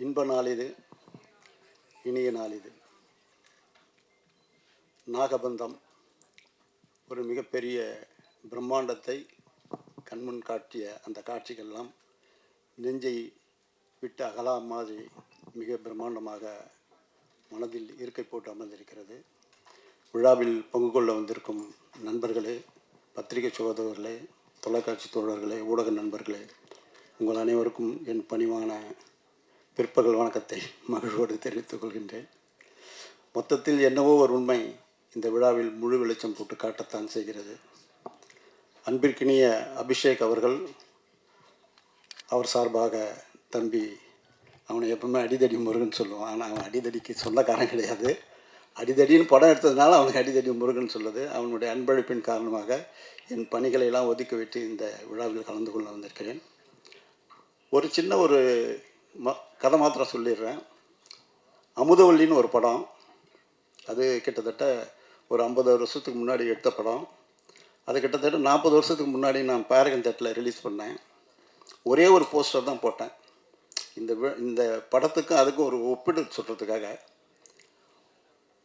இன்ப நாள் இது, இனிய நாள் இது. நாகபந்தம் ஒரு மிகப்பெரிய பிரம்மாண்டத்தை கண்முன் காட்டிய அந்த காட்சிகள்லாம் நெஞ்சை விட்டு அகலா மாதிரி மிக பிரம்மாண்டமாக மனதில் இருக்கை போட்டு அமர்ந்திருக்கிறது. விழாவில் பங்கு கொள்ள வந்திருக்கும் நண்பர்களே, பத்திரிகை சகோதரர்களே, தொலைக்காட்சி தோழர்களே, ஊடக நண்பர்களே, உங்கள் அனைவருக்கும் என் பணிவான பிற்பகல் வணக்கத்தை மகிழ்வோடு தெரிவித்துக் கொள்கின்றேன். மொத்தத்தில் என்னவோ ஒரு உண்மை இந்த விழாவில் முழு வெளிச்சம் போட்டு காட்டத்தான் செய்கிறது. அன்பிற்கினிய அபிஷேக் அவர்கள், அவர் சார்பாக தம்பி, அவனை எப்பவுமே அடிதடி முருகன் சொல்லுவான். ஆனால் அவன் அடிதடிக்கு சொந்தக்காரன் கிடையாது. அடிதடின்னு படம் எடுத்ததுனால அவனுக்கு அடிதடி முருகன் சொல்லுது. அவனுடைய அன்பளிப்பின் காரணமாக என் பணிகளை எல்லாம் ஒதுக்கி விட்டு இந்த விழாவில் கலந்து கொள்ள வந்திருக்கிறேன். ஒரு சின்ன ஒரு கதை மாத்திரம் சொல்லிடுறேன். அமுதவல்லின்னு ஒரு படம், அது கிட்டத்தட்ட ஒரு 50 வருஷத்துக்கு முன்னாடி எடுத்த படம். அது கிட்டத்தட்ட 40 வருஷத்துக்கு முன்னாடி நான் பேரகன் தேட்டரில் ரிலீஸ் பண்ணேன். ஒரே ஒரு போஸ்டர் தான் போட்டேன். இந்த படத்துக்கும் அதுக்கும் ஒரு ஒப்பிட்டு சொல்கிறதுக்காக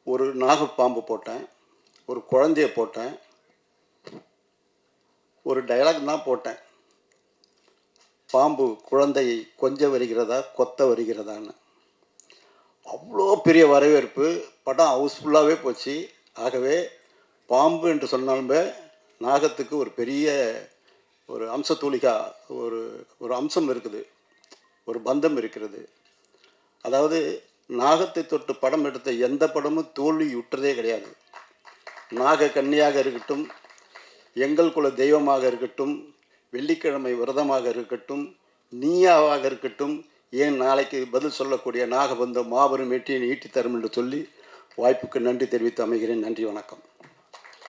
ஒரு நாகப்பாம்பு போட்டேன், ஒரு குழந்தைய போட்டேன், ஒரு டயலாக் தான் போட்டேன். பாம்பு குழந்தையை கொஞ்ச வருகிறதா கொத்த வருகிறதான்னு. அவ்வளோ பெரிய வரவேற்பு. படம் ஹவுஸ்ஃபுல்லாகவே போச்சு. ஆகவே பாம்பு என்று சொன்னாலுமே நாகத்துக்கு ஒரு பெரிய ஒரு அம்சத்தூளிகா ஒரு அம்சம் இருக்குது, ஒரு பந்தம் இருக்கிறது. அதாவது நாகத்தை தொட்டு படம் எடுத்த எந்த படமும் தோல்வியுற்றதே கிடையாது. நாக கன்னியாக இருக்கட்டும், எங்கள் குல தெய்வமாக இருக்கட்டும், வெள்ளிக்கிழமை விரதமாக இருக்கட்டும், நீயாவாக இருக்கட்டும், ஏன் நாளைக்கு பதில் சொல்லக்கூடிய நாகபந்தம் மாபெரும் வெற்றியை ஈட்டி தரும் என்று சொல்லி வாய்ப்புக்கு நன்றி தெரிவித்து அமைகிறேன். நன்றி, வணக்கம்.